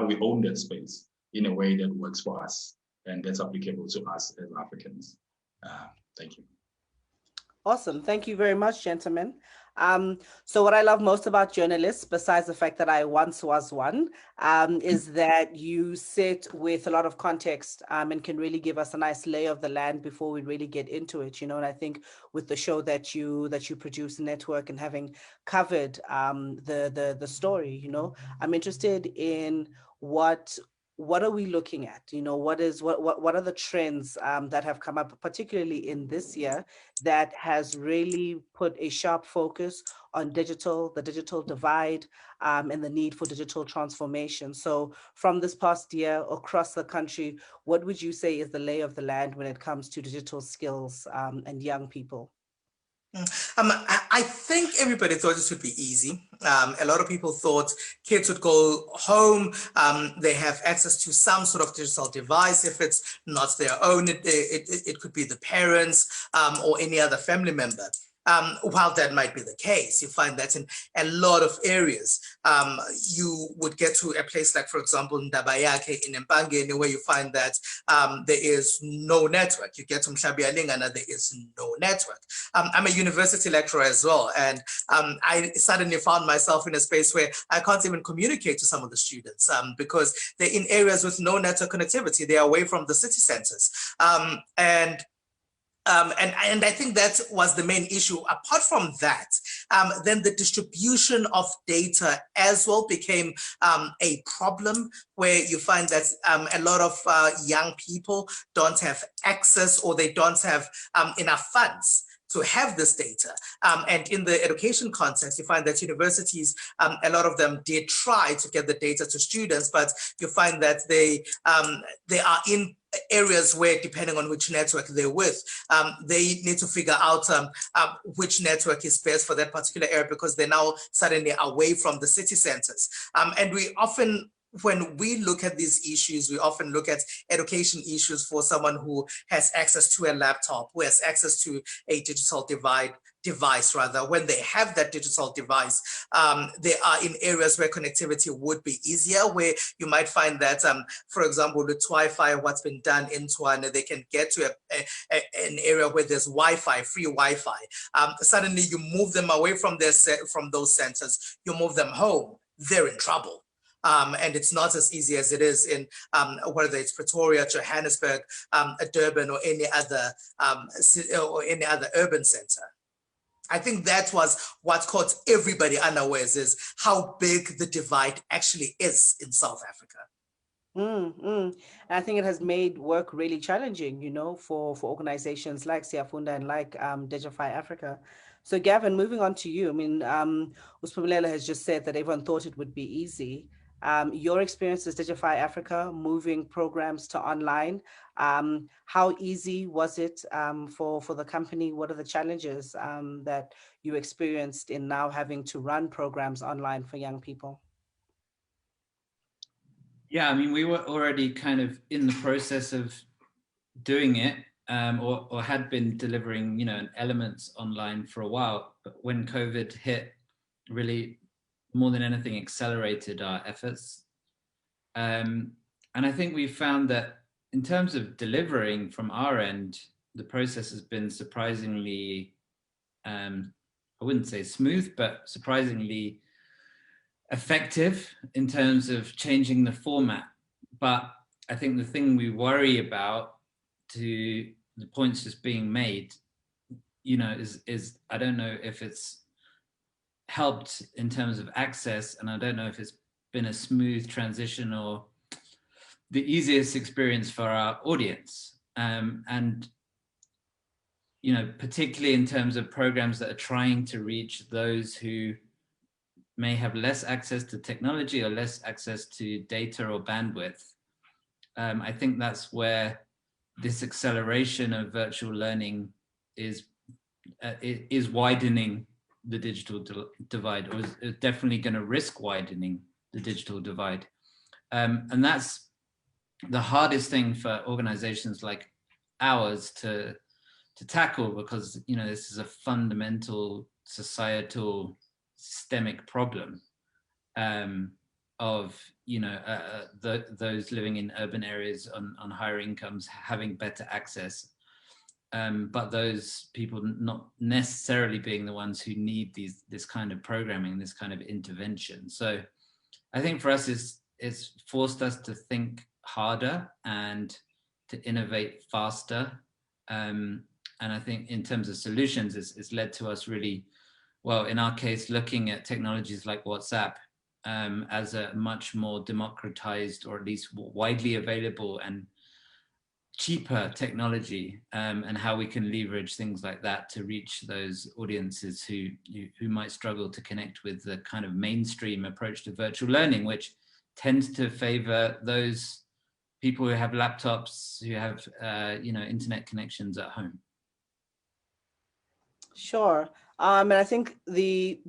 do we own that space in a way that works for us and that's applicable to us as Africans? Thank you. Awesome. Thank you very much, gentlemen. So what I love most about journalists, besides the fact that I once was one, is that you sit with a lot of context and can really give us a nice lay of the land before we really get into it, you know. And I think with the show that you produce, Network, and having covered the story, you know, I'm interested in what are we looking at? You know, what are the trends that have come up, particularly in this year, that has really put a sharp focus on the digital divide, and the need for digital transformation. So from this past year across the country, what would you say is the lay of the land when it comes to digital skills and young people? I think everybody thought this would be easy. A lot of people thought kids would go home, they have access to some sort of digital device. If it's not their own, it could be the parents or any other family member. While that might be the case, you find that in a lot of areas, you would get to a place like, for example, Ndabayake in Mpangeni, where you find that there is no network. You get to Mhlabialingana, there is no network. I'm a university lecturer as well, and I suddenly found myself in a space where I can't even communicate to some of the students because they're in areas with no network connectivity. They're away from the city centers. And I think that was the main issue. Apart from that, then the distribution of data as well became a problem, where you find that a lot of young people don't have access, or they don't have enough funds to have this data. And in the education context, you find that universities, a lot of them did try to get the data to students, but you find that they are in areas where, depending on which network they're with, they need to figure out which network is best for that particular area, because they're now suddenly away from the city centers. And we often, when we look at these issues, we often look at education issues for someone who has access to a laptop, who has access to a digital device rather. When they have that digital device, they are in areas where connectivity would be easier, where you might find that, for example, with Wi-Fi, what's been done in Tshwane, they can get to an area where there's Wi-Fi, free Wi-Fi. Suddenly you move them away from those centers, you move them home, they're in trouble. And it's not as easy as it is in whether it's Pretoria, Johannesburg, Durban, or any other urban center. I think that was what caught everybody unawares, is how big the divide actually is in South Africa. I think it has made work really challenging, you know, for organizations like Siafunda and like Digify Africa. So Gavin, moving on to you. I mean, Uspumelela has just said that everyone thought it would be easy. Your experience as Digify Africa, moving programs to online, how easy was it for the company? What are the challenges that you experienced in now having to run programs online for young people? Yeah, I mean, we were already kind of in the process of doing it, or had been delivering, you know, elements online for a while. But when COVID hit, really, more than anything, accelerated our efforts. And I think we found that in terms of delivering from our end, the process has been surprisingly, I wouldn't say smooth, but surprisingly effective in terms of changing the format. But I think the thing we worry about, to the points just being made, you know, is I don't know if it's helped in terms of access, and I don't know if it's been a smooth transition or the easiest experience for our audience. And, you know, particularly in terms of programs that are trying to reach those who may have less access to technology or less access to data or bandwidth. I think that's where this acceleration of virtual learning is widening the digital divide, or is definitely going to risk widening the digital divide. And that's the hardest thing for organizations like ours to tackle, because, you know, this is a fundamental societal systemic problem. of, you know, those living in urban areas on higher incomes having better access, but those people not necessarily being the ones who need this kind of programming, this kind of intervention. So I think for us it's forced us to think harder and to innovate faster. And I think in terms of solutions, it's led to us really, well, in our case, looking at technologies like WhatsApp as a much more democratized, or at least widely available and cheaper technology, and how we can leverage things like that to reach those audiences who might struggle to connect with the kind of mainstream approach to virtual learning, which tends to favor those people who have laptops, who have you know, internet connections at home. Sure. And I think the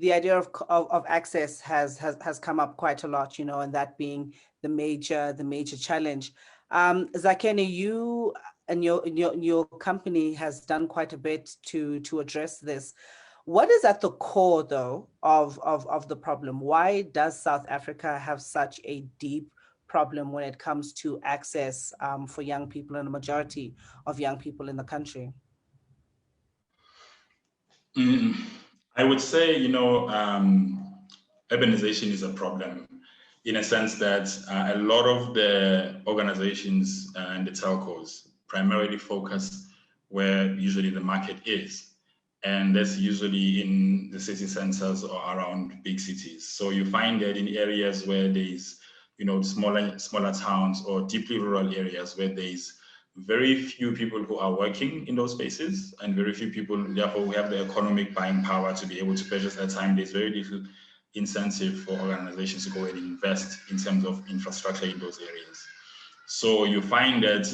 idea of access has come up quite a lot, you know, and that being the major challenge. Zakheni, you and your company has done quite a bit to address this. What is at the core, though, of the problem? Why does South Africa have such a deep problem when it comes to access for young people and a majority of young people in the country? I would say, you know, urbanization is a problem in a sense that a lot of the organizations and the telcos primarily focus where usually the market is. And that's usually in the city centers or around big cities. So you find that in areas where there's, you know, smaller towns or deeply rural areas where there's very few people who are working in those spaces, and very few people, therefore, who have the economic buying power to be able to purchase that time. There's very little incentive for organizations to go and invest in terms of infrastructure in those areas. So you find that,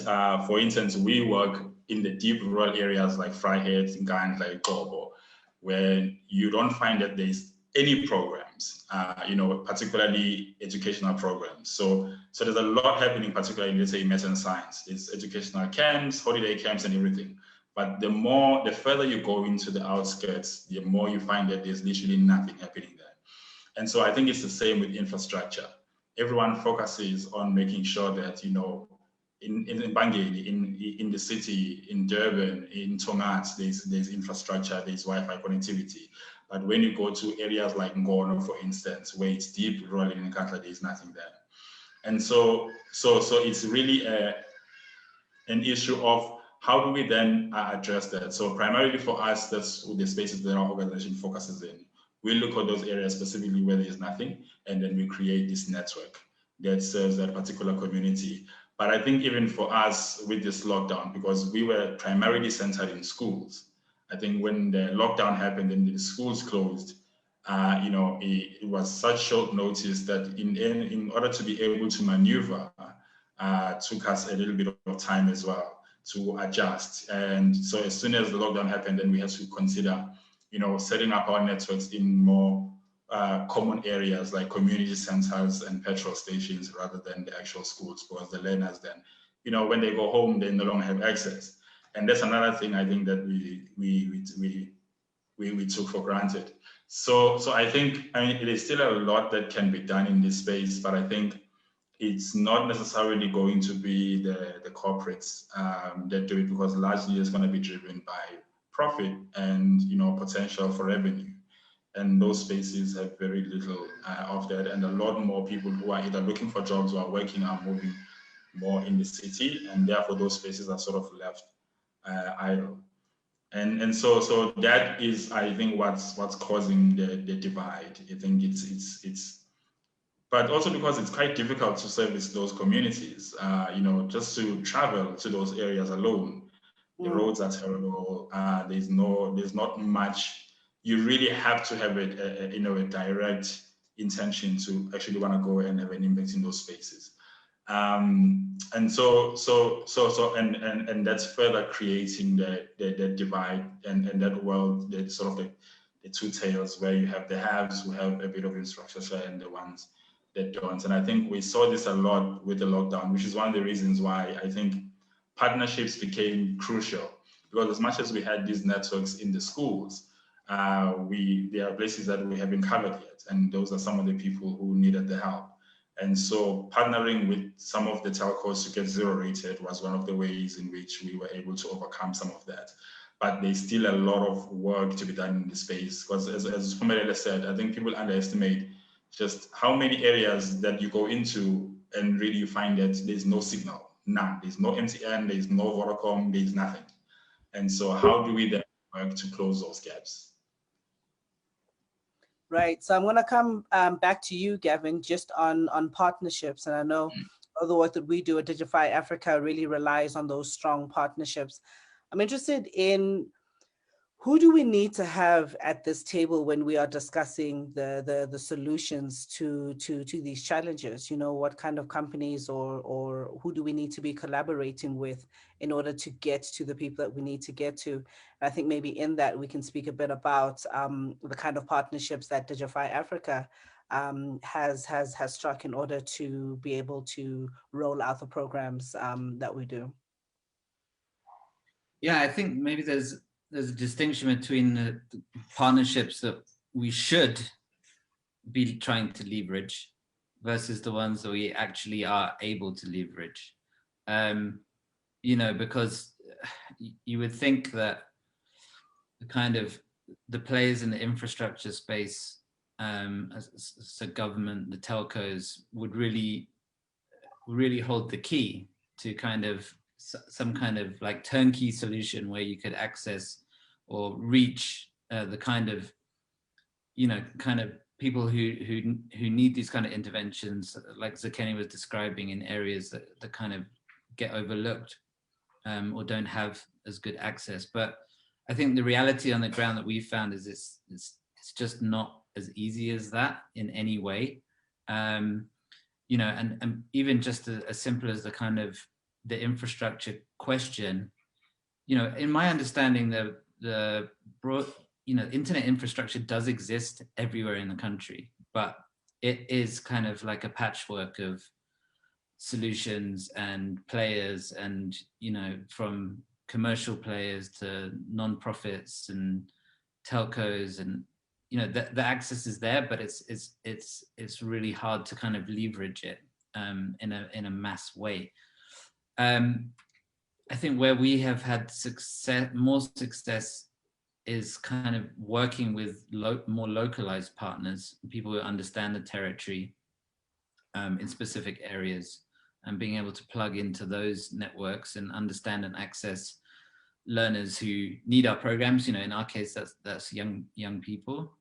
for instance, we work in the deep rural areas like Vryheid, Ngand, like Gobo, where you don't find that there's any programs, you know, particularly educational programs. So there's a lot happening, particularly, let's say, math and science. There's educational camps, holiday camps, and everything. But the further you go into the outskirts, the more you find that there's literally nothing happening there. And so I think it's the same with infrastructure. Everyone focuses on making sure that, you know, in Bangeli, in the city, in Durban, in Tongat, there's infrastructure, there's Wi-Fi connectivity. But when you go to areas like Ngono, for instance, where it's deep rural in Nkandla, there's nothing there. And so it's really an issue of how do we then address that? So primarily for us, that's the spaces that our organization focuses in. We look at those areas specifically where there's nothing, and then we create this network that serves that particular community. But I think even for us with this lockdown, because we were primarily centered in schools, I think when the lockdown happened and the schools closed, you know, it was such short notice that in order to be able to maneuver, took us a little bit of time as well to adjust. And so as soon as the lockdown happened, then we had to consider, you know, setting up our networks in more common areas like community centers and petrol stations rather than the actual schools, because the learners then, you know, when they go home, they no longer have access. And that's another thing I think that we took for granted. So I think, I mean, it is still a lot that can be done in this space, but I think it's not necessarily going to be the corporates that do it, because largely it's going to be driven by profit and, you know, potential for revenue. And those spaces have very little of that, and a lot more people who are either looking for jobs or are working are moving more in the city, and therefore those spaces are sort of left idle. And so that is, I think, what's causing the divide. I think it's but also because it's quite difficult to service those communities. You know, just to travel to those areas alone, the roads are terrible. There's not much. You really have to have you know, a direct intention to actually want to go and have an impact in those spaces. And so that's further creating the divide and that world, that sort of the two tails, where you have the haves who have a bit of infrastructure and the ones that don't. And I think we saw this a lot with the lockdown, which is one of the reasons why I think partnerships became crucial, because as much as we had these networks in the schools, there are places that we haven't covered yet, and those are some of the people who needed the help. And so partnering with some of the telcos to get zero rated was one of the ways in which we were able to overcome some of that. But there's still a lot of work to be done in this space, because as Fumerele said, I think people underestimate just how many areas that you go into and really you find that there's no signal, none. There's no MTN, there's no Vodacom, there's nothing. And so how do we then work to close those gaps? Right. So I'm going to come back to you, Gavin, just on partnerships. And I know all the work that we do at Digify Africa really relies on those strong partnerships. I'm interested in who do we need to have at this table when we are discussing the solutions to these challenges? You know, what kind of companies or who do we need to be collaborating with in order to get to the people that we need to get to? And I think maybe in that we can speak a bit about the kind of partnerships that Digify Africa has struck in order to be able to roll out the programs that we do. Yeah, I think maybe there's a distinction between the partnerships that we should be trying to leverage versus the ones that we actually are able to leverage. You know, because you would think that the players in the infrastructure space, so government, the telcos, would really hold the key to some kind of like turnkey solution where you could access or reach the kind of people who need these kind of interventions, like Zekeni was describing, in areas that kind of get overlooked or don't have as good access. But I think the reality on the ground that we've found is it's just not as easy as that in any way. You know, and even just as simple as the infrastructure question, you know, in my understanding, the broad, you know, internet infrastructure does exist everywhere in the country, but it is kind of like a patchwork of solutions and players, and, you know, from commercial players to non-profits and telcos, and, you know, the access is there, but it's really hard to kind of leverage it in a mass way. I think where we have had more success is kind of working with more localized partners, people who understand the territory in specific areas, and being able to plug into those networks and understand and access learners who need our programs. You know, in our case, that's young people.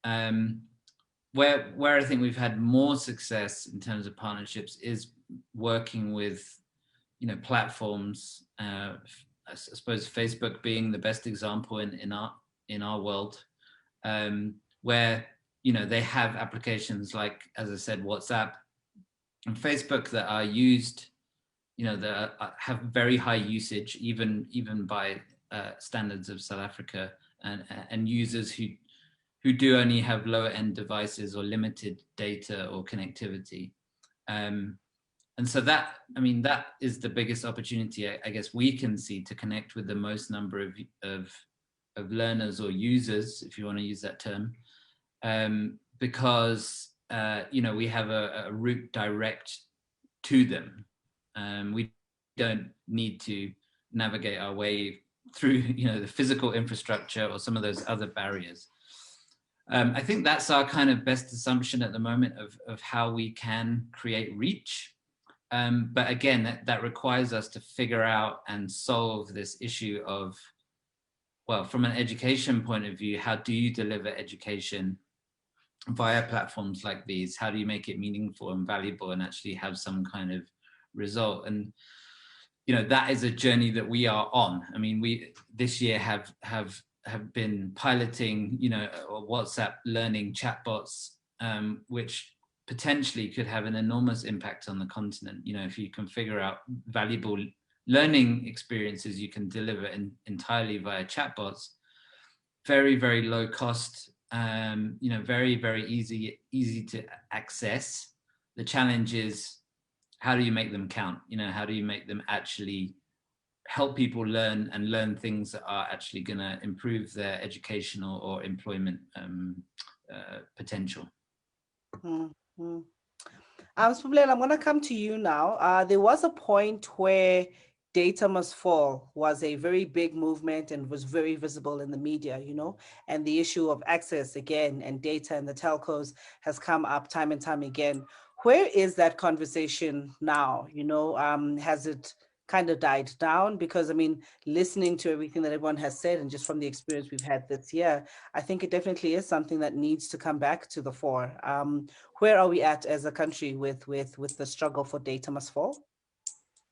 Where I think we've had more success in terms of partnerships is working with, you know, platforms. I suppose Facebook being the best example in our world, where, you know, they have applications like, as I said, WhatsApp and Facebook that are used, you know, that have very high usage, even by standards of South Africa, and users who do only have lower end devices or limited data or connectivity. And so that, I mean, that is the biggest opportunity I guess we can see to connect with the most number of learners or users, if you want to use that term, because you know, we have a route direct to them. We don't need to navigate our way through, you know, the physical infrastructure or some of those other barriers. I think that's our kind of best assumption at the moment of how we can create reach. But again, that requires us to figure out and solve this issue of, well, from an education point of view, how do you deliver education via platforms like these? How do you make it meaningful and valuable and actually have some kind of result? And, you know, that is a journey that we are on. I mean, we this year have been piloting, you know, WhatsApp learning chatbots, which potentially could have an enormous impact on the continent. You know, if you can figure out valuable learning experiences you can deliver entirely via chatbots, very, very low cost, you know, very, very easy to access. The challenge is, how do you make them count? You know, how do you make them actually help people learn things that are actually going to improve their educational or employment potential. Mm-hmm. Spumelelo, I'm going to come to you now. There was a point where data must fall was a very big movement and was very visible in the media, you know, and the issue of access again and data and the telcos has come up time and time again. Where is that conversation now? You know, has it kind of died down? Because I mean, listening to everything that everyone has said and just from the experience we've had this year, I think it definitely is something that needs to come back to the fore. Where are we at as a country with the struggle for data must fall?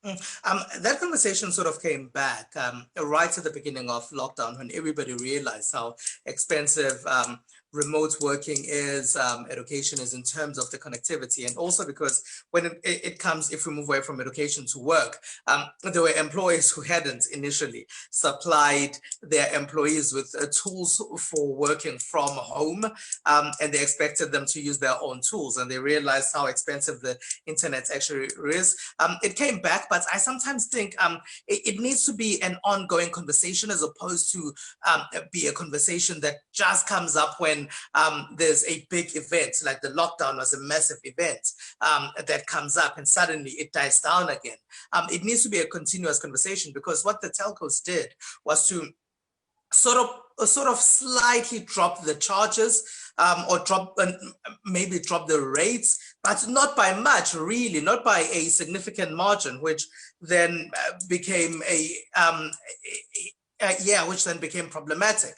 That conversation sort of came back right at the beginning of lockdown when everybody realized how expensive remote working is, education is in terms of the connectivity, and also because when it comes, if we move away from education to work, there were employers who hadn't initially supplied their employees with tools for working from home, and they expected them to use their own tools, and they realized how expensive the internet actually is. It came back, but I sometimes think it needs to be an ongoing conversation as opposed to be a conversation that just comes up when there's a big event, like the lockdown was a massive event that comes up and suddenly it dies down again. It needs to be a continuous conversation, because what the telcos did was to sort of slightly drop the charges or maybe drop the rates, but not by much, really, not by a significant margin, which then became which then became problematic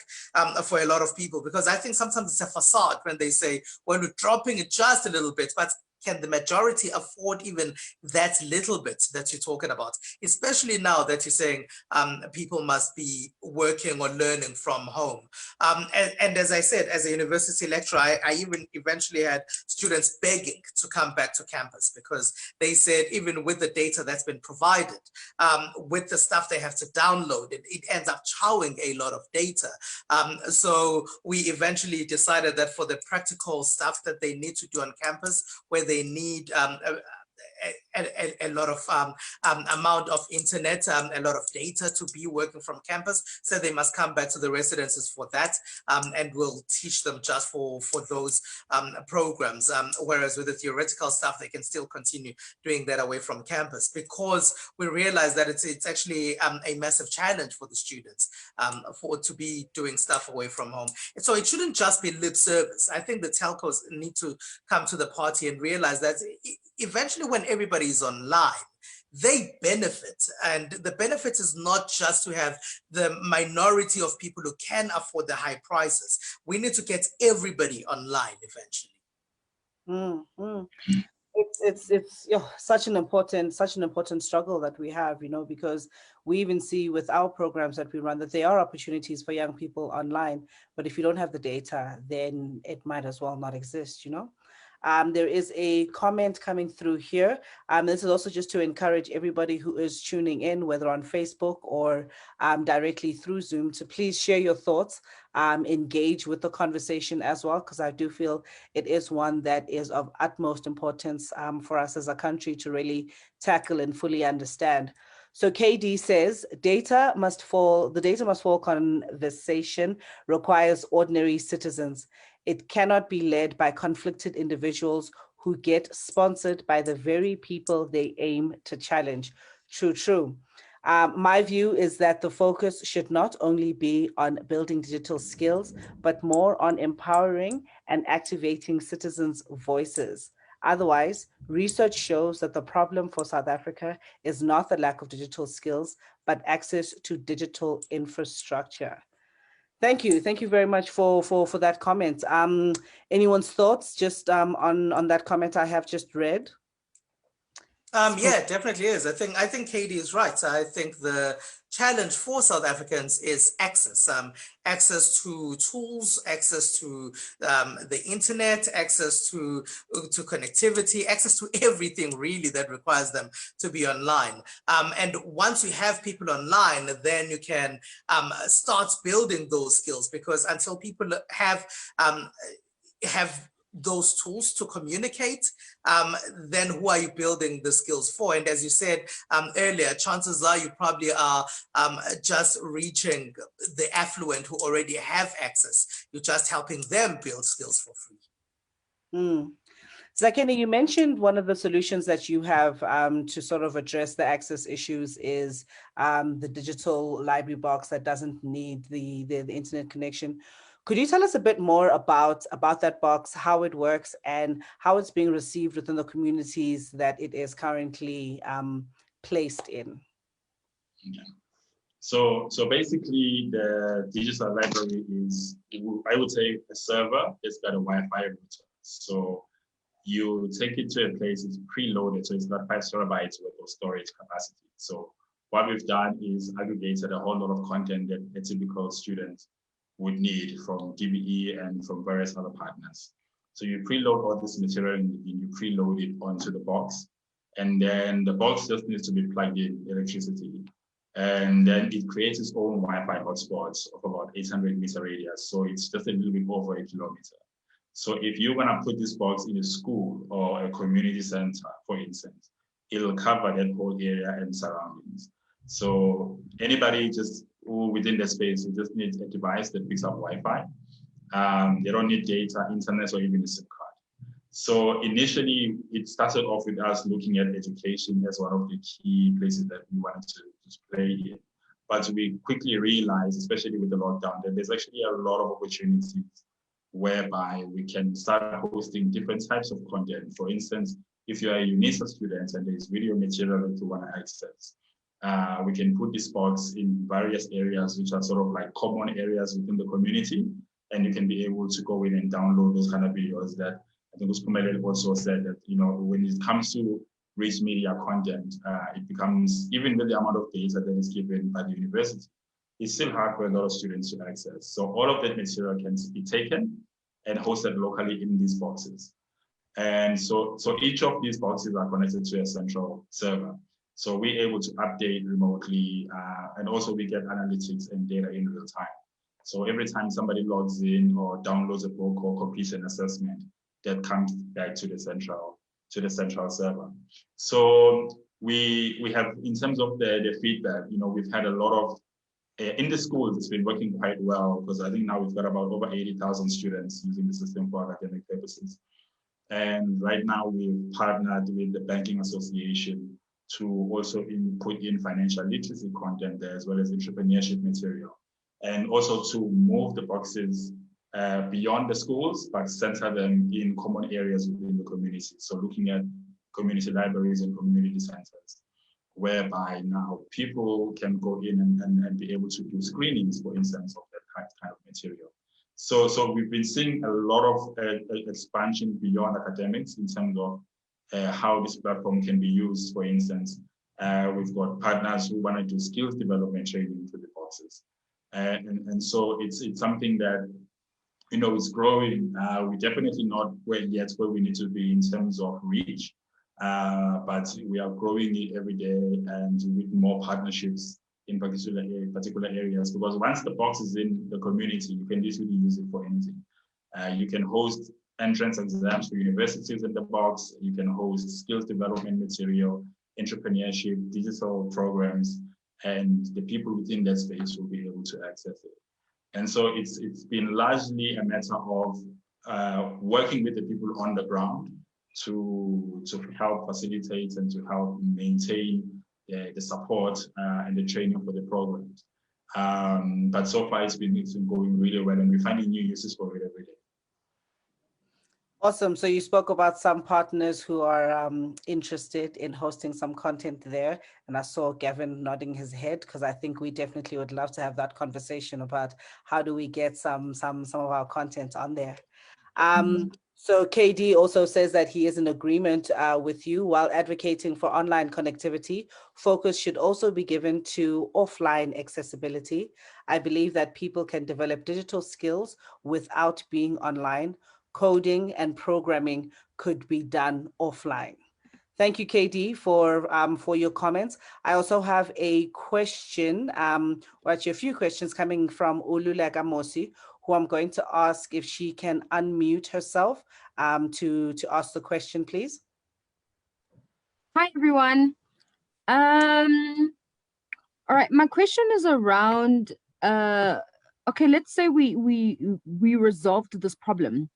for a lot of people, because I think sometimes it's a facade when they say, well, we're dropping it just a little bit, but can the majority afford even that little bit that you're talking about? Especially now that you're saying people must be working or learning from home. And as I said, as a university lecturer, I even eventually had students begging to come back to campus, because they said even with the data that's been provided, with the stuff they have to download, it ends up chowing a lot of data. So we eventually decided that for the practical stuff that they need to do on campus, where they need a lot of amount of internet, a lot of data to be working from campus, so they must come back to the residences for that, and we'll teach them just for those programs, whereas with the theoretical stuff they can still continue doing that away from campus, because we realize that it's actually a massive challenge for the students to be doing stuff away from home. And so it shouldn't just be lip service. I think the telcos need to come to the party and realize that eventually when everybody is online, they benefit. And the benefit is not just to have the minority of people who can afford the high prices. We need to get everybody online eventually. Mm-hmm. It's such an important struggle that we have, you know, because we even see with our programs that we run that there are opportunities for young people online, but if you don't have the data, then it might as well not exist, you know. There is a comment coming through here. This is also just to encourage everybody who is tuning in, whether on Facebook or directly through Zoom, to please share your thoughts, engage with the conversation as well, because I do feel it is one that is of utmost importance for us as a country to really tackle and fully understand. So KD says, the data must fall conversation requires ordinary citizens. It cannot be led by conflicted individuals who get sponsored by the very people they aim to challenge. True. My view is that the focus should not only be on building digital skills, but more on empowering and activating citizens' voices. Otherwise, research shows that the problem for South Africa is not the lack of digital skills, but access to digital infrastructure. Thank you very much for that comment. Anyone's thoughts just on that comment I have just read? Yeah, it definitely is. I think Katie is right. I think the challenge for South Africans is access, access to tools, access to the internet, access to connectivity, access to everything really that requires them to be online. And once you have people online, then you can start building those skills, because until people have those tools to communicate, then who are you building the skills for? And as you said earlier, chances are you probably are just reaching the affluent who already have access. You're just helping them build skills for free. Mm. Zakeni, you mentioned one of the solutions that you have to sort of address the access issues is the digital library box that doesn't need the internet connection. Could you tell us a bit more about that box, how it works, and how it's being received within the communities that it is currently placed in? Yeah. So basically, the digital library is, I would say, a server. It's got a Wi-Fi router. So you take it to a place, it's preloaded, so it's got 5 terabytes worth of storage capacity. So what we've done is aggregated a whole lot of content that a typical student would need from DBE and from various other partners. So you preload all this material and you preload it onto the box. And then the box just needs to be plugged in electricity. And then it creates its own Wi-Fi hotspots of about 800 meter radius. So it's just a little bit over a kilometer. So if you're gonna put this box in a school or a community center, for instance, it'll cover that whole area and surroundings. So anybody just who within the space, you just need a device that picks up Wi-Fi. They don't need data, internet, or even a SIM card. So initially, it started off with us looking at education as one of the key places that we wanted to play in. But we quickly realized, especially with the lockdown, that there's actually a lot of opportunities whereby we can start hosting different types of content. For instance, if you're a UNIIZAW student and there's video material that you want to access, we can put this box in various areas, which are sort of like common areas within the community. And you can be able to go in and download those kind of videos that I think Uspumelele also said that, you know, when it comes to rich media content, it becomes, even with the amount of data that is given by the university, it's still hard for a lot of students to access. So all of that material can be taken and hosted locally in these boxes. And so each of these boxes are connected to a central server. So we're able to update remotely, and also we get analytics and data in real time. So every time somebody logs in or downloads a book or completes an assessment, that comes back to the central server. So we have, in terms of the feedback, you know, we've had a lot of, in the schools, it's been working quite well, because I think now we've got about over 80,000 students using the system for academic purposes. And right now we've partnered with the Banking Association to also put in financial literacy content there, as well as entrepreneurship material. And also to move the boxes beyond the schools, but center them in common areas within the community. So looking at community libraries and community centers, whereby now people can go in and be able to do screenings, for instance, of that kind of material. So we've been seeing a lot of expansion beyond academics in terms of how this platform can be used. For instance, we've got partners who want to do skills development training to the boxes. And so it's something that, you know, is growing. We're definitely not yet where we need to be in terms of reach, but we are growing it every day, and with more partnerships in particular areas, because once the box is in the community, you can literally use it for anything. You can host entrance exams for universities in the box. You can host skills development material, entrepreneurship, digital programs, and the people within that space will be able to access it. And so it's been largely a matter of working with the people on the ground to help facilitate and to help maintain the support and the training for the programs. But so far it's been going really well, and we're finding new uses for it every day. Awesome. So you spoke about some partners who are interested in hosting some content there. And I saw Gavin nodding his head, because I think we definitely would love to have that conversation about how do we get some of our content on there. So KD also says that he is in agreement with you. While advocating for online connectivity, focus should also be given to offline accessibility. I believe that people can develop digital skills without being online. Coding and programming could be done offline. Thank you, KD, for your comments. I also have a question, or actually a few questions coming from Ulula Gamosi, who I'm going to ask if she can unmute herself to ask the question, please. Hi, everyone. All right, my question is around, okay, let's say we resolved this problem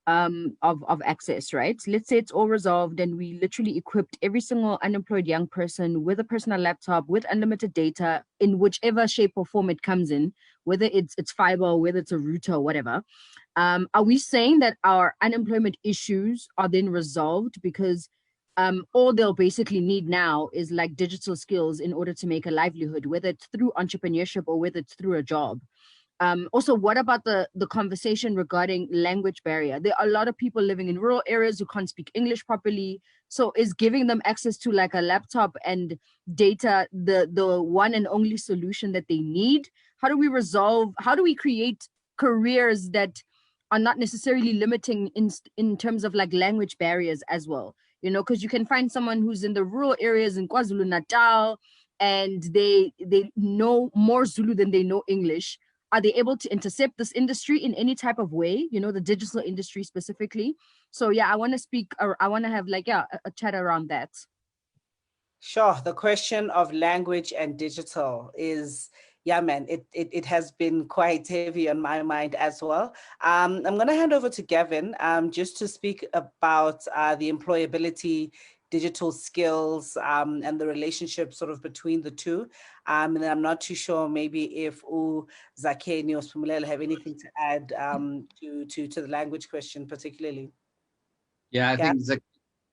of access, right? Let's say it's all resolved and we literally equipped every single unemployed young person with a personal laptop, with unlimited data in whichever shape or form it comes in, whether it's fiber, whether it's a router or whatever. Are we saying that our unemployment issues are then resolved because all they'll basically need now is like digital skills in order to make a livelihood, whether it's through entrepreneurship or whether it's through a job? Also, what about the conversation regarding language barrier? There are a lot of people living in rural areas who can't speak English properly. So is giving them access to like a laptop and data the one and only solution that they need? How do we create careers that are not necessarily limiting in terms of like language barriers as well? You know, because you can find someone who's in the rural areas in KwaZulu-Natal and they know more Zulu than they know English. Are they able to intercept this industry in any type of way, you know, the digital industry specifically? So yeah, I want to speak, or I want to have like, yeah, a chat around that. Sure. The question of language and digital is, yeah, man, it has been quite heavy on my mind as well. I'm going to hand over to Gavin just to speak about the employability, digital skills, and the relationship sort of between the two. And then I'm not too sure maybe if Zakheni or Spumelelo have anything to add to the language question particularly. Yeah, I think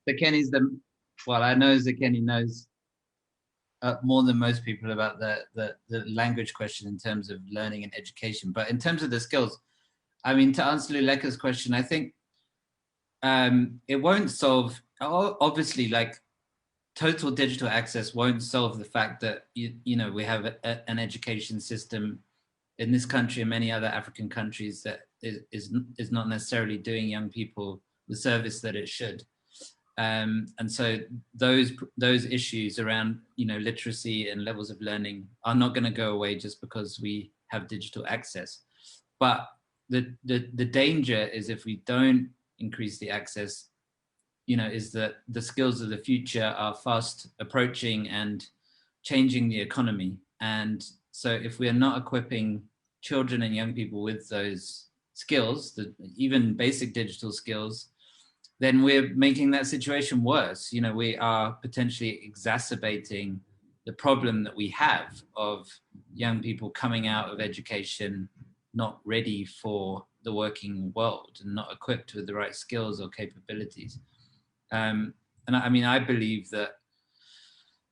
Zakheni's well, I know Zakheni knows more than most people about the language question in terms of learning and education. But in terms of the skills, I mean, to answer Luleka's question, I think it won't solve, obviously, like total digital access won't solve the fact that, you know, we have an education system in this country and many other African countries that is not necessarily doing young people the service that it should. And so those issues around, you know, literacy and levels of learning are not going to go away just because we have digital access. But the danger is if we don't increase the access, you know, is that the skills of the future are fast approaching and changing the economy. And so if we are not equipping children and young people with those skills, even basic digital skills, then we're making that situation worse. You know, we are potentially exacerbating the problem that we have of young people coming out of education not ready for the working world and not equipped with the right skills or capabilities. And I mean, I believe that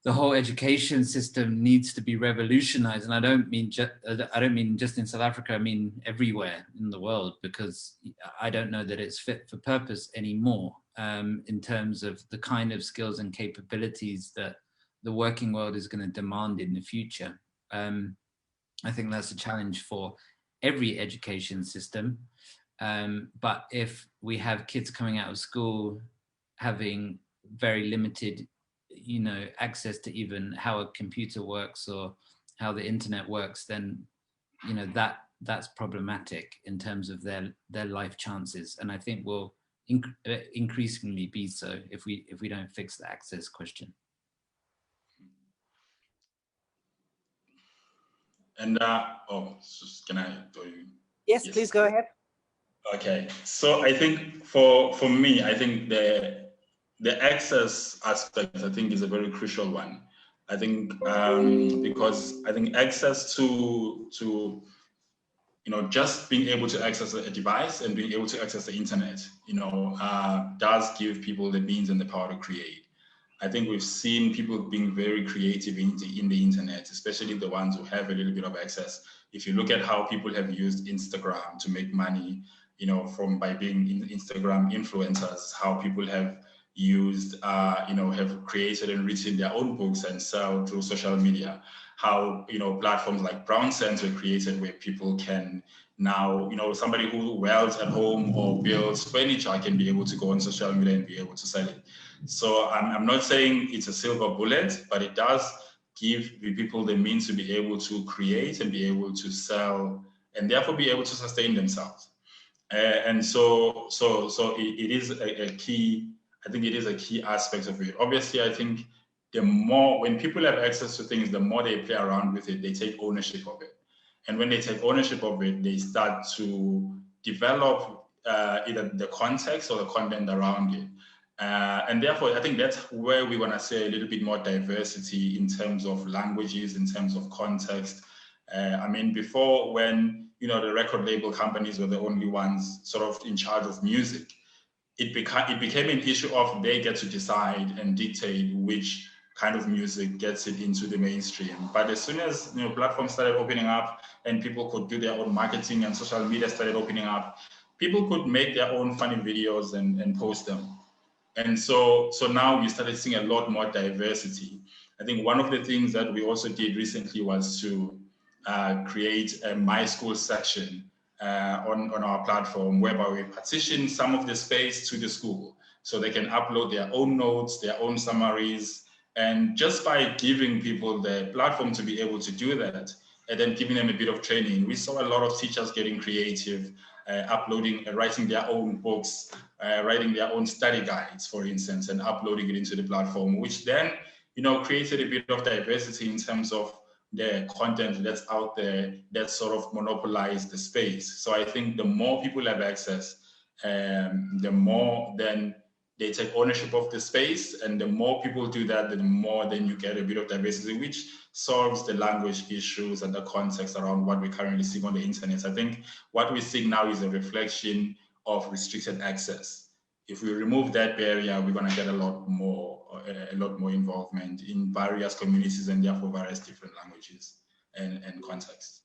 the whole education system needs to be revolutionized, and I don't mean just in South Africa. I mean everywhere in the world, because I don't know that it's fit for purpose anymore in terms of the kind of skills and capabilities that the working world is going to demand in the future. I think that's a challenge for every education system. But if we have kids coming out of school having very limited, you know, access to even how a computer works or how the internet works, then, you know, that's problematic in terms of their life chances, and I think will increasingly be so if we don't fix the access question. And can I do you? Yes, please go ahead. Okay, so I think for me, I think the access aspect, I think, is a very crucial one. I think because I think access to you know, just being able to access a device and being able to access the internet, you know, does give people the means and the power to create. I think we've seen people being very creative in the internet, especially the ones who have a little bit of access. If you look at how people have used Instagram to make money, you know, by being Instagram influencers, how people have used, you know, have created and written their own books and sell through social media, how, you know, platforms like Brown Sense were created where people can now, you know, somebody who welds at home or builds furniture can be able to go on social media and be able to sell it. So I'm not saying it's a silver bullet, but it does give the people the means to be able to create and be able to sell and therefore be able to sustain themselves. And so it is a key, I think it is a key aspect of it. Obviously, I think the more, when people have access to things, the more they play around with it, they take ownership of it. And when they take ownership of it, they start to develop either the context or the content around it. And therefore, I think that's where we want to say a little bit more diversity in terms of languages, in terms of context. I mean, before, when, you know, the record label companies were the only ones sort of in charge of music, it became an issue of they get to decide and dictate which kind of music gets it into the mainstream. But as soon as, you know, platforms started opening up and people could do their own marketing and social media started opening up, people could make their own funny videos and post them. And so now we started seeing a lot more diversity. I think one of the things that we also did recently was to create a My School section on our platform, whereby we partition some of the space to the school so they can upload their own notes, their own summaries. And just by giving people the platform to be able to do that, and then giving them a bit of training, we saw a lot of teachers getting creative, uploading, writing their own books, writing their own study guides, for instance, and uploading it into the platform, which then, you know, created a bit of diversity in terms of the content that's out there that sort of monopolize the space. So I think the more people have access, the more then they take ownership of the space, and the more people do that, the more then you get a bit of diversity, which solves the language issues and the context around what we currently see on the internet. I think what we see now is a reflection of restricted access. If we remove that barrier, we're going to get a lot more involvement in various communities and therefore various different languages and contexts.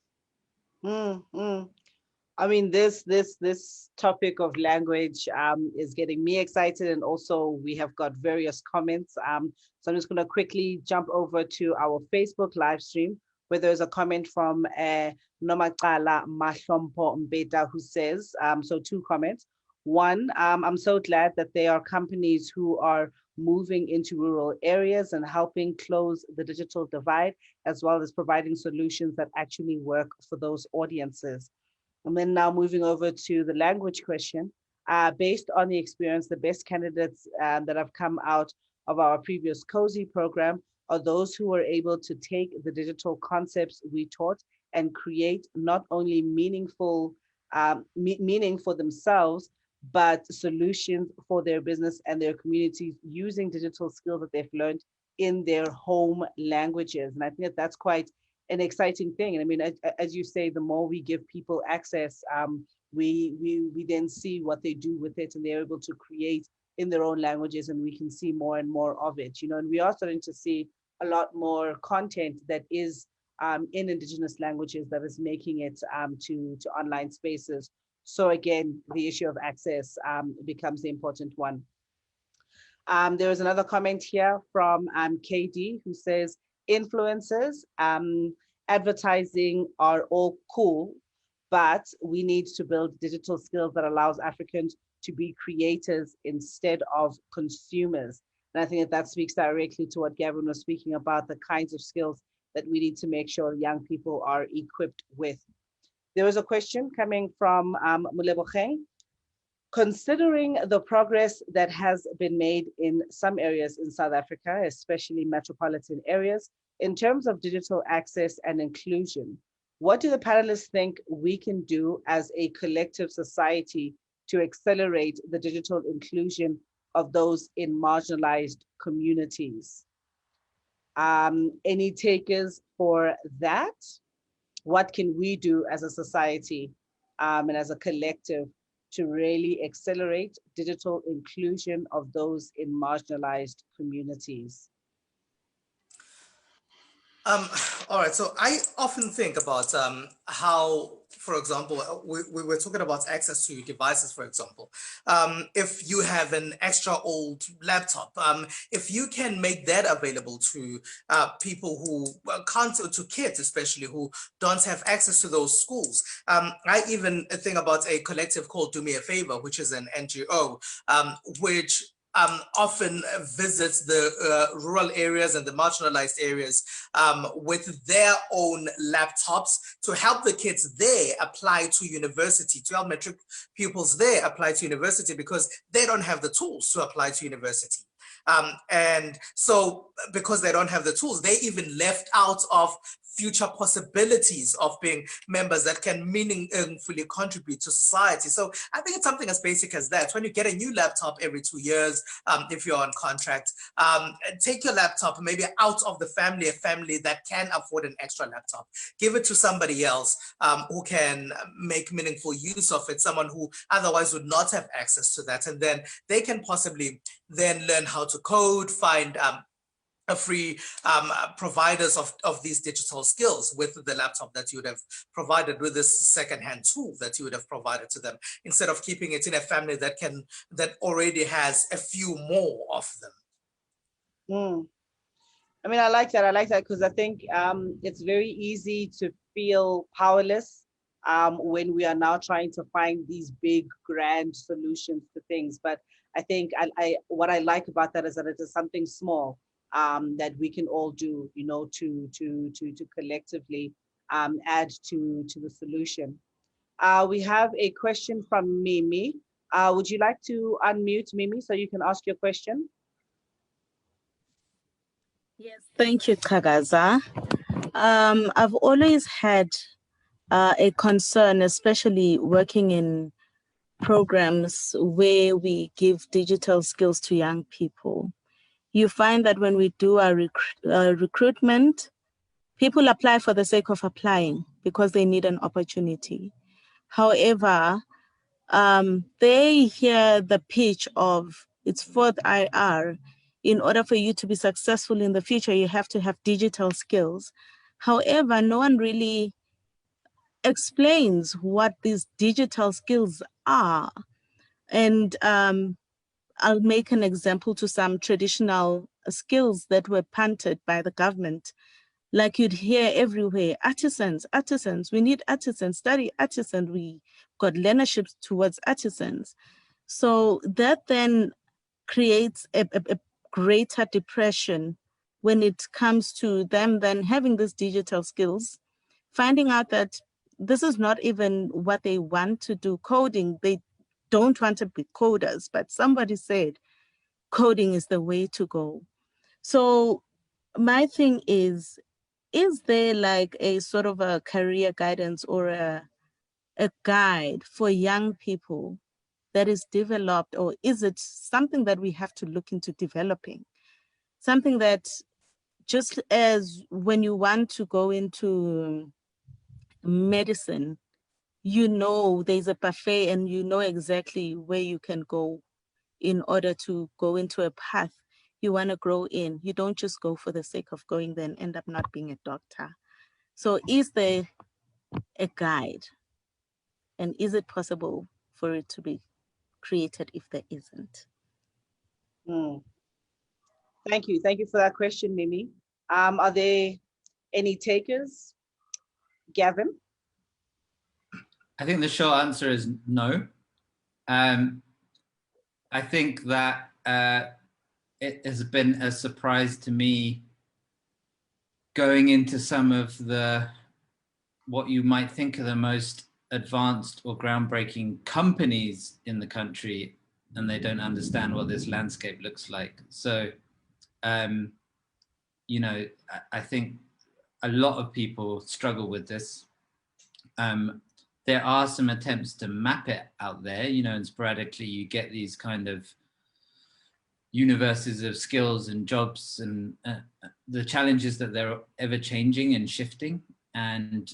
I mean, this topic of language is getting me excited, and also we have got various comments. So I'm just going to quickly jump over to our Facebook live stream, where there's a comment from Nomacala Mahlompo Mbeta, who says, so 2 comments. One, I'm so glad that there are companies who are moving into rural areas and helping close the digital divide, as well as providing solutions that actually work for those audiences. And then now moving over to the language question, based on the experience, the best candidates that have come out of our previous COSI program are those who were able to take the digital concepts we taught and create not only meaning for themselves, but solutions for their business and their communities using digital skills that they've learned in their home languages. And I think that that's quite an exciting thing. And I mean, as you say, the more we give people access, we then see what they do with it, and they're able to create in their own languages, and we can see more and more of it, you know. And we are starting to see a lot more content that is in indigenous languages that is making it to online spaces. So again, the issue of access becomes the important one. There is another comment here from KD, who says, influencers, advertising are all cool, but we need to build digital skills that allows Africans to be creators instead of consumers. And I think that speaks directly to what Gavin was speaking about, the kinds of skills that we need to make sure young people are equipped with. There was a question coming from Mulebocheng. Considering the progress that has been made in some areas in South Africa, especially metropolitan areas, in terms of digital access and inclusion, what do the panelists think we can do as a collective society to accelerate the digital inclusion of those in marginalized communities? Any takers for that? What can we do as a society and as a collective to really accelerate digital inclusion of those in marginalized communities? All right, so I often think about how, for example, we were talking about access to devices, for example. If you have an extra old laptop, if you can make that available to people who can't, to kids especially, who don't have access to those schools. I even think about a collective called Do Me a Favor, which is an NGO, which often visits the rural areas and the marginalized areas with their own laptops to help the kids there apply to university, to help matric pupils there apply to university, because they don't have the tools to apply to university. And so because they don't have the tools, they even left out of future possibilities of being members that can meaningfully contribute to society. So I think it's something as basic as that. When you get a new laptop every 2 years, if you're on contract, take your laptop maybe out of the family, a family that can afford an extra laptop. Give it to somebody else who can make meaningful use of it, someone who otherwise would not have access to that. And then they can possibly then learn how to code, find free providers of these digital skills with the laptop that you would have provided, with this secondhand tool that you would have provided to them, instead of keeping it in a family that already has a few more of them. I mean, I like that. I like that because I think it's very easy to feel powerless when we are now trying to find these big, grand solutions to things. But I think what I like about that is that it is something small that we can all do, you know, to collectively add to the solution. We have a question from Mimi. Would you like to unmute, Mimi, so you can ask your question? Yes, thank you, Kagaza. I've always had a concern, especially working in programs where we give digital skills to young people. You find that when we do our recruitment, people apply for the sake of applying because they need an opportunity. However, they hear the pitch of it's fourth IR. In order for you to be successful in the future, you have to have digital skills. However, no one really explains what these digital skills are. And I'll make an example to some traditional skills that were punted by the government. Like you'd hear everywhere, artisans, we need artisans, study artisans, we got learnerships towards artisans. So that then creates a greater depression when it comes to them then having these digital skills, finding out that this is not even what they want to do, coding, they don't want to be coders, but somebody said coding is the way to go. So my thing is there like a sort of a career guidance or a guide for young people that is developed, or is it something that we have to look into developing? Something that just as when you want to go into medicine, you know there's a buffet and you know exactly where you can go in order to go into a path you want to grow in. You don't just go for the sake of going there and end up not being a doctor. So is there a guide? And is it possible for it to be created if there isn't? Thank you. Thank you for that question, Mimi. Are there any takers? Gavin? I think the short answer is no. I think that it has been a surprise to me going into some of what you might think are the most advanced or groundbreaking companies in the country, and they don't understand what this landscape looks like. So, you know, I think a lot of people struggle with this. There are some attempts to map it out there, you know, and sporadically you get these kind of universes of skills and jobs, and the challenge is that they're ever changing and shifting. And,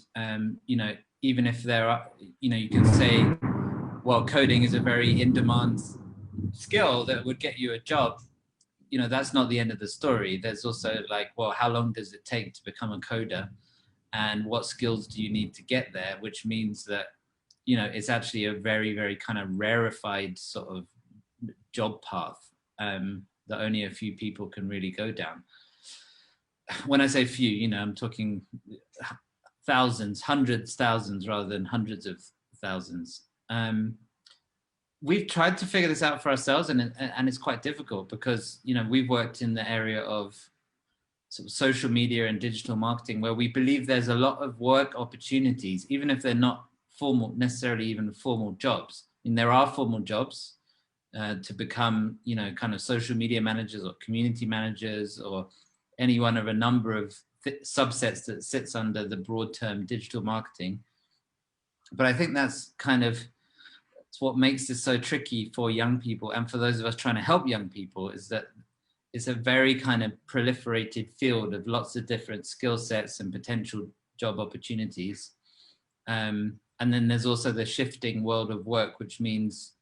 you know, even if there are, you know, you can say, well, coding is a very in-demand skill that would get you a job. You know, that's not the end of the story. There's also like, well, how long does it take to become a coder? And what skills do you need to get there? Which means that, you know, it's actually a very, very kind of rarefied sort of job path that only a few people can really go down. When I say few, you know, I'm talking thousands, hundreds, thousands, rather than hundreds of thousands. we've tried to figure this out for ourselves, and it's quite difficult because, you know, we've worked in the area of sort of social media and digital marketing, where we believe there's a lot of work opportunities, even if they're not formal, necessarily even formal jobs. And there are formal jobs to become, you know, kind of social media managers or community managers or any one of a number of subsets that sits under the broad term digital marketing. But I think that's kind of, it's what makes this so tricky for young people, and for those of us trying to help young people, is that it's a very kind of proliferated field of lots of different skill sets and potential job opportunities. And then there's also the shifting world of work, which means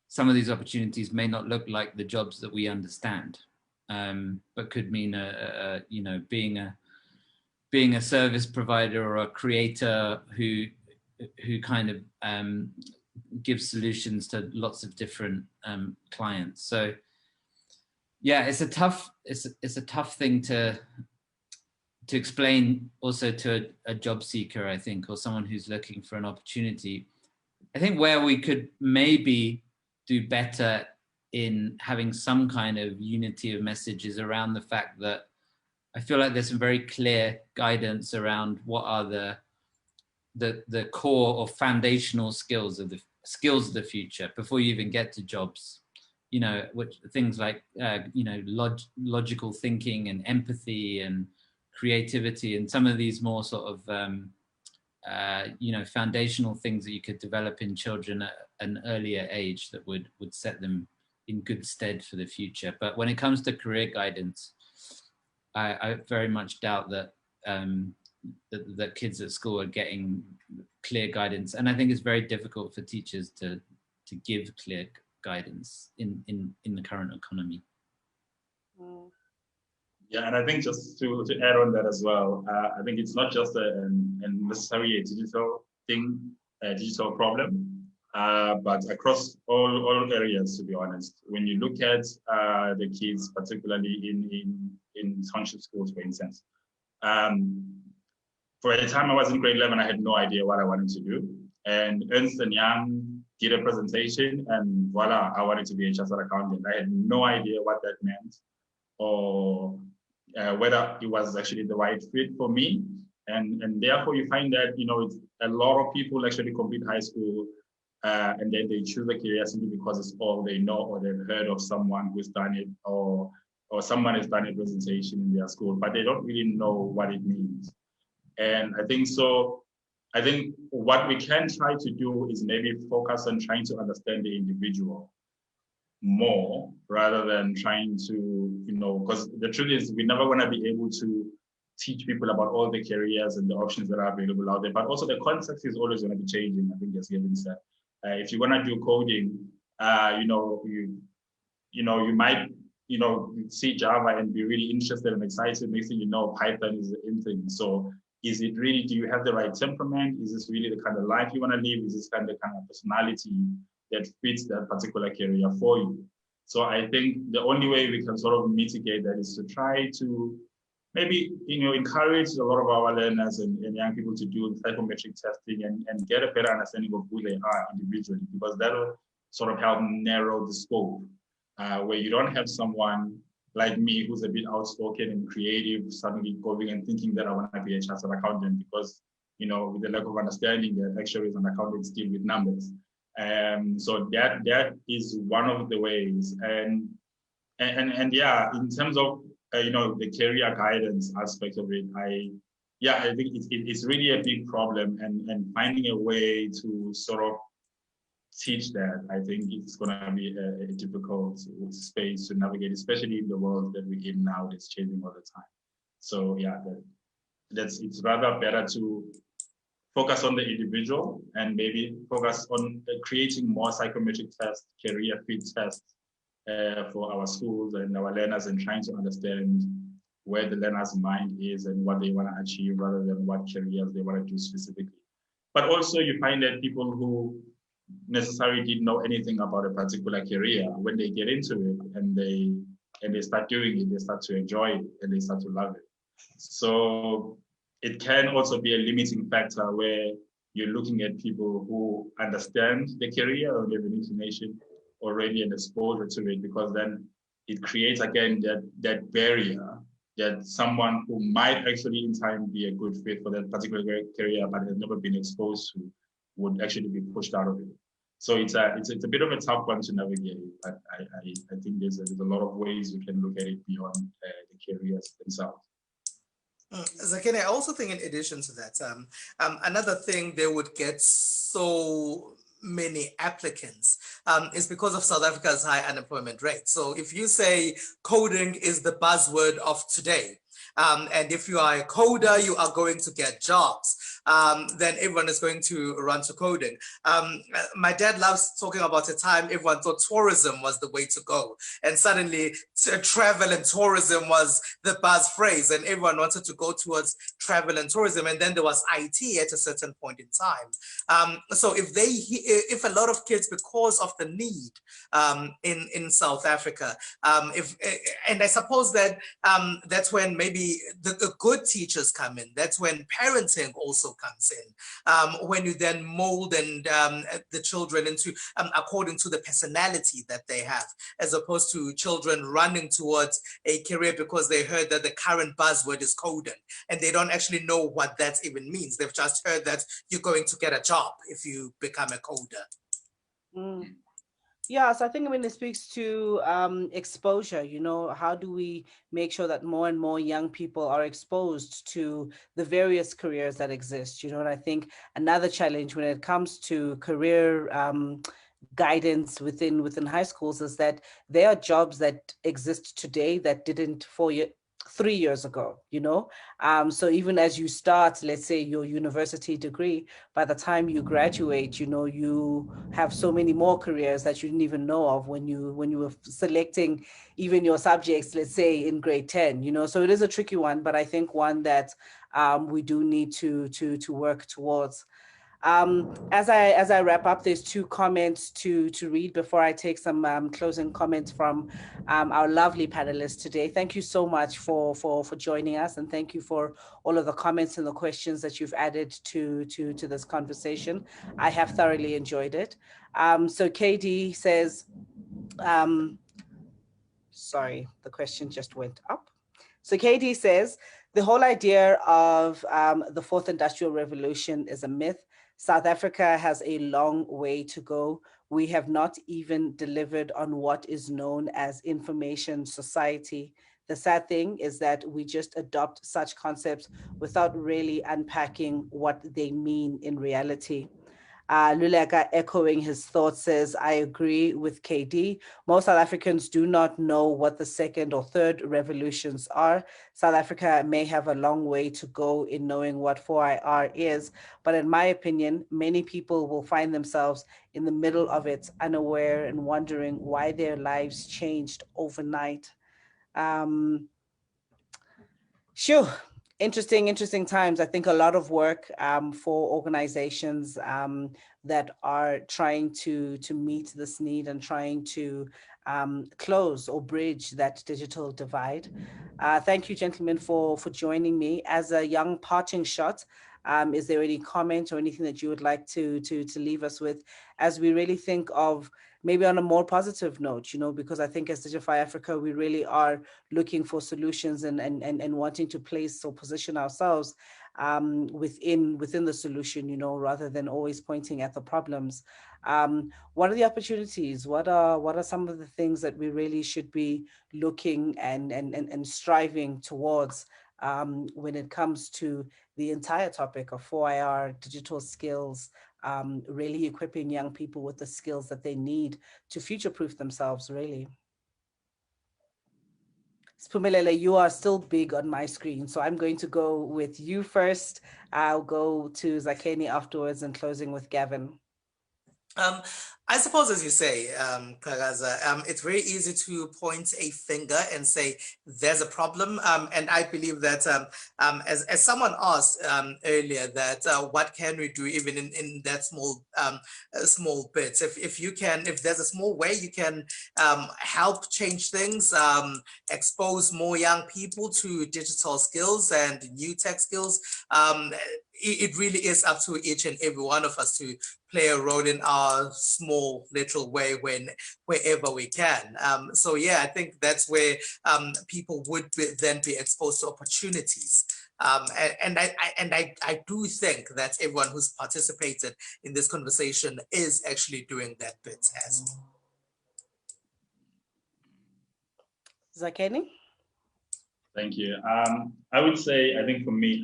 some of these opportunities may not look like the jobs that we understand, but could mean you know, being a service provider or a creator who kind of gives solutions to lots of different clients. So yeah, it's a tough thing to explain also to a job seeker, I think, or someone who's looking for an opportunity. I think where we could maybe do better in having some kind of unity of messages around the fact that I feel like there's some very clear guidance around what are the core or foundational skills of the future before you even get to jobs. You know, which things like you know, logical thinking and empathy and creativity, and some of these more sort of you know, foundational things that you could develop in children at an earlier age that would set them in good stead for the future. But when it comes to career guidance, I very much doubt that that kids at school are getting clear guidance, and I think it's very difficult for teachers to give clear guidance in the current economy. Yeah, and I think just to add on that as well, I think it's not just necessarily a digital thing, a digital problem, but across all areas, to be honest. When you look at the kids, particularly in township schools, for instance, for a time I was in grade 11, I had no idea what I wanted to do. And Ernst & Young did a presentation, and voila, I wanted to be a chartered accountant. I had no idea what that meant, or whether it was actually the right fit for me. And therefore you find that, you know, it's a lot of people actually complete high school and then they choose a career simply because it's all they know, or they've heard of someone who's done it, or someone has done a presentation in their school, but they don't really know what it means. And I think so. I think what we can try to do is maybe focus on trying to understand the individual more, rather than trying to, you know, because the truth is we're never going to be able to teach people about all the careers and the options that are available out there, but also the context is always going to be changing. I think, as Gavin said, if you're going to do coding, you might, you know, see Java and be really interested and excited. Next thing you know, Python is the in thing. So is it really, do you have the right temperament? Is this really the kind of life you want to live? Is this kind of personality that fits that particular career for you? So I think the only way we can sort of mitigate that is to try to maybe, you know, encourage a lot of our learners and young people to do psychometric testing and get a better understanding of who they are individually, because that'll sort of help narrow the scope, where you don't have someone like me who's a bit outspoken and creative suddenly going and thinking that I want to be a chartered accountant, because, you know, with the lack of understanding that actuaries and accountants deal with numbers. So that is one of the ways. And yeah, in terms of you know, the career guidance aspect of it, I think it's really a big problem, and finding a way to sort of teach that, I think it's going to be a difficult space to navigate, especially in the world that we're in now that's changing all the time. So yeah, it's rather better to focus on the individual and maybe focus on creating more psychometric tests, career fit tests for our schools and our learners, and trying to understand where the learner's mind is and what they want to achieve, rather than what careers they want to do specifically. But also you find that people who necessarily didn't know anything about a particular career, when they get into it and they start doing it, they start to enjoy it and they start to love it. So it can also be a limiting factor where you're looking at people who understand the career or have an inclination already and exposure to it, because then it creates again that barrier that someone who might actually in time be a good fit for that particular career but has never been exposed to would actually be pushed out of it. So it's a bit of a tough one to navigate, but I think there's a lot of ways you can look at it beyond the careers themselves. Zakene, I also think in addition to that, another thing they would get so many applicants is because of South Africa's high unemployment rate. So if you say coding is the buzzword of today, and if you are a coder, you are going to get jobs, then everyone is going to run to coding. My dad loves talking about a time everyone thought tourism was the way to go. And suddenly travel and tourism was the buzz phrase, and everyone wanted to go towards travel and tourism. And then there was IT at a certain point in time. So if a lot of kids, because of the need in South Africa, and I suppose that that's when maybe the good teachers come in. That's when parenting also comes in, when you then mold and the children into according to the personality that they have, as opposed to children running towards a career because they heard that the current buzzword is coding, and they don't actually know what that even means. They've just heard that you're going to get a job if you become a coder. Mm. Yeah, so I think when it speaks to exposure, how do we make sure that more and more young people are exposed to the various careers that exist, and I think another challenge when it comes to career guidance within high schools is that there are jobs that exist today that didn't 3 years ago, so even as you start, let's say, your university degree, by the time you graduate, you have so many more careers that you didn't even know of when you were selecting even your subjects, let's say in grade 10, so it is a tricky one, but I think one that we do need to work towards. As I wrap up, there's 2 comments to read before I take some closing comments from our lovely panelists today. Thank you so much for joining us, and thank you for all of the comments and the questions that you've added to this conversation. I have thoroughly enjoyed it. So KD says, sorry, the question just went up. So KD says, the whole idea of the 4th Industrial Revolution is a myth. South Africa has a long way to go. We have not even delivered on what is known as information society. The sad thing is that we just adopt such concepts without really unpacking what they mean in reality. Luleka, echoing his thoughts, says, I agree with KD. Most South Africans do not know what the 2nd or 3rd revolutions are. South Africa may have a long way to go in knowing what 4IR is, but in my opinion, many people will find themselves in the middle of it, unaware and wondering why their lives changed overnight. Sure. Interesting times. I think a lot of work for organizations that are trying to meet this need and trying to close or bridge that digital divide. Thank you, gentlemen, for joining me. As a young parting shot, is there any comment or anything that you would like to leave us with as we really think of maybe on a more positive note, because I think as Digify Africa, we really are looking for solutions and wanting to place or position ourselves within the solution, rather than always pointing at the problems. What are the opportunities? What are some of the things that we really should be looking and striving towards when it comes to the entire topic of 4IR, digital skills, really equipping young people with the skills that they need to future-proof themselves, really. Spumelele, you are still big on my screen, so I'm going to go with you first. I'll go to Zakeni afterwards and closing with Gavin. I suppose, as you say, Kagaza, it's very easy to point a finger and say there's a problem. And I believe that, as someone asked earlier, that what can we do even in that small bit? If there's a small way you can help change things, expose more young people to digital skills and new tech skills, it really is up to each and every one of us to play a role in our small little way wherever we can. So yeah, I think that's where people would then be exposed to opportunities. And I do think that everyone who's participated in this conversation is actually doing that bit as well. Zakeni? Thank you. I would say, I think for me,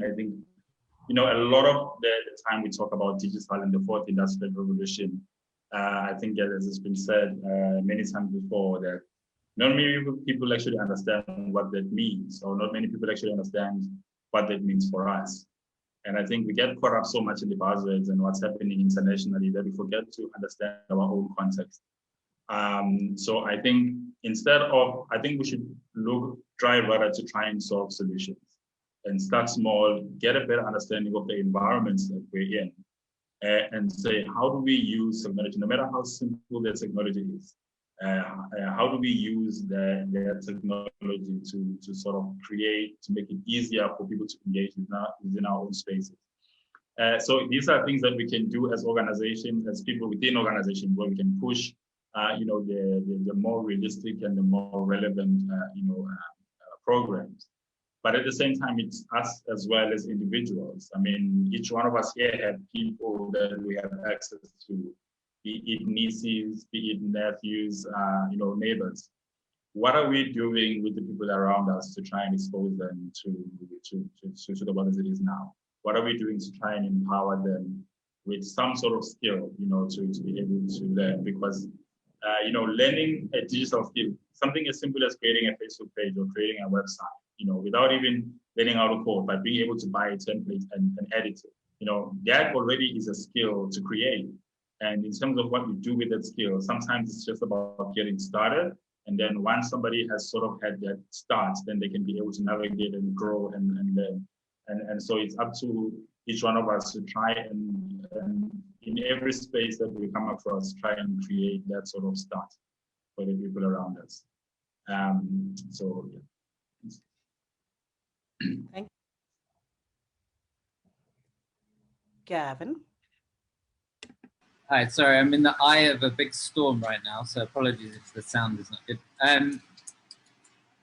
a lot of the time we talk about digital and the fourth industrial revolution, I think as has been said many times before, that not many people actually understand what that means, or not many people actually understand what that means for us. And I think we get caught up so much in the buzzwords and what's happening internationally that we forget to understand our own context. So I think we should try rather to try and solve solutions and start small, get a better understanding of the environments that we're in, and say, how do we use technology, no matter how simple the technology is, how do we use the technology to sort of to make it easier for people to engage within our own spaces. So these are things that we can do as organizations, as people within organizations, where we can push the more realistic and the more relevant programs. But at the same time, it's us as well as individuals. I mean, each one of us here have people that we have access to, be it nieces, be it nephews, neighbors. What are we doing with the people around us to try and expose them to the world as it is now? What are we doing to try and empower them with some sort of skill, to be able to learn? Because, learning a digital skill, something as simple as creating a Facebook page or creating a website, without even learning how to code, but being able to buy a template and edit it, that already is a skill to create. And in terms of what we do with that skill, sometimes it's just about getting started. And then once somebody has sort of had that start, then they can be able to navigate and grow and learn. And so it's up to each one of us to try and in every space that we come across, try and create that sort of start for the people around us. So yeah. Thank you. Gavin? Hi, sorry, I'm in the eye of a big storm right now, so apologies if the sound is not good.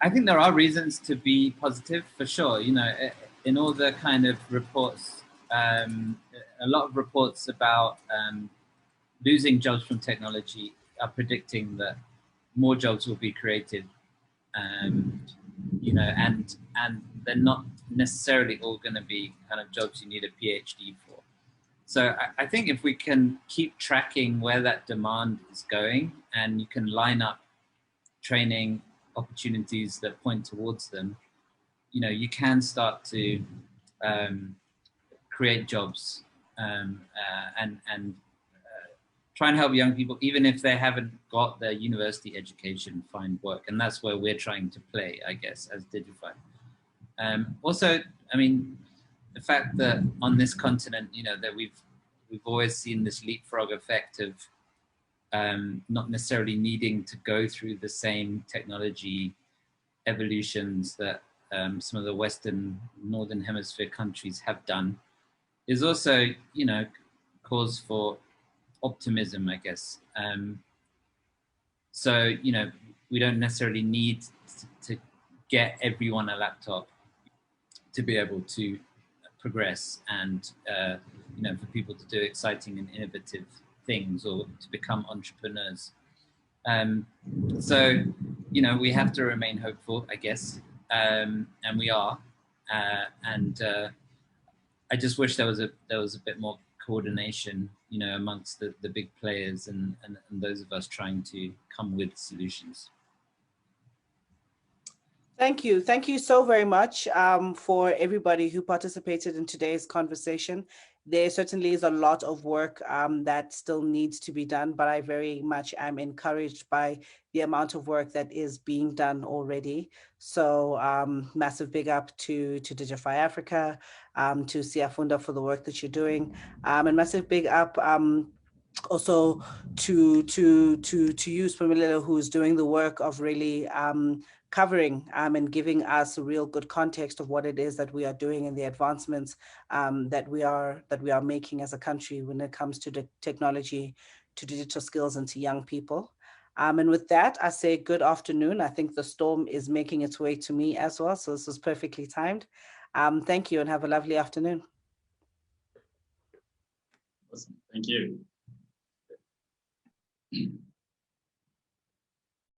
I think there are reasons to be positive, for sure. In all the kind of reports, a lot of reports about losing jobs from technology are predicting that more jobs will be created, and they're not necessarily all going to be kind of jobs you need a PhD for. So I think if we can keep tracking where that demand is going, and you can line up training opportunities that point towards them, you can start to create jobs and try and help young people, even if they haven't got their university education, find work. And that's where we're trying to play, I guess, as Digify. Also, I mean, the fact that on this continent, that we've always seen this leapfrog effect of not necessarily needing to go through the same technology evolutions that some of the Northern Hemisphere countries have done, is also, cause for optimism, I guess. So, we don't necessarily need to get everyone a laptop to be able to progress and, for people to do exciting and innovative things or to become entrepreneurs. So, we have to remain hopeful, I guess, and we are. And I just wish there was a bit more coordination, amongst the big players and those of us trying to come with solutions. Thank you. Thank you so very much for everybody who participated in today's conversation. there certainly is a lot of work that still needs to be done, but I very much am encouraged by the amount of work that is being done already. So massive big up to Digify Africa, to Siafunda for the work that you're doing, and massive big up also to you, Spamila, who's doing the work of really covering and giving us a real good context of what it is that we are doing and the advancements that we are making as a country when it comes to the technology, to digital skills, and to young people. And with that, I say good afternoon. I think the storm is making its way to me as well, so this was perfectly timed. Thank you and have a lovely afternoon. Awesome. Thank you.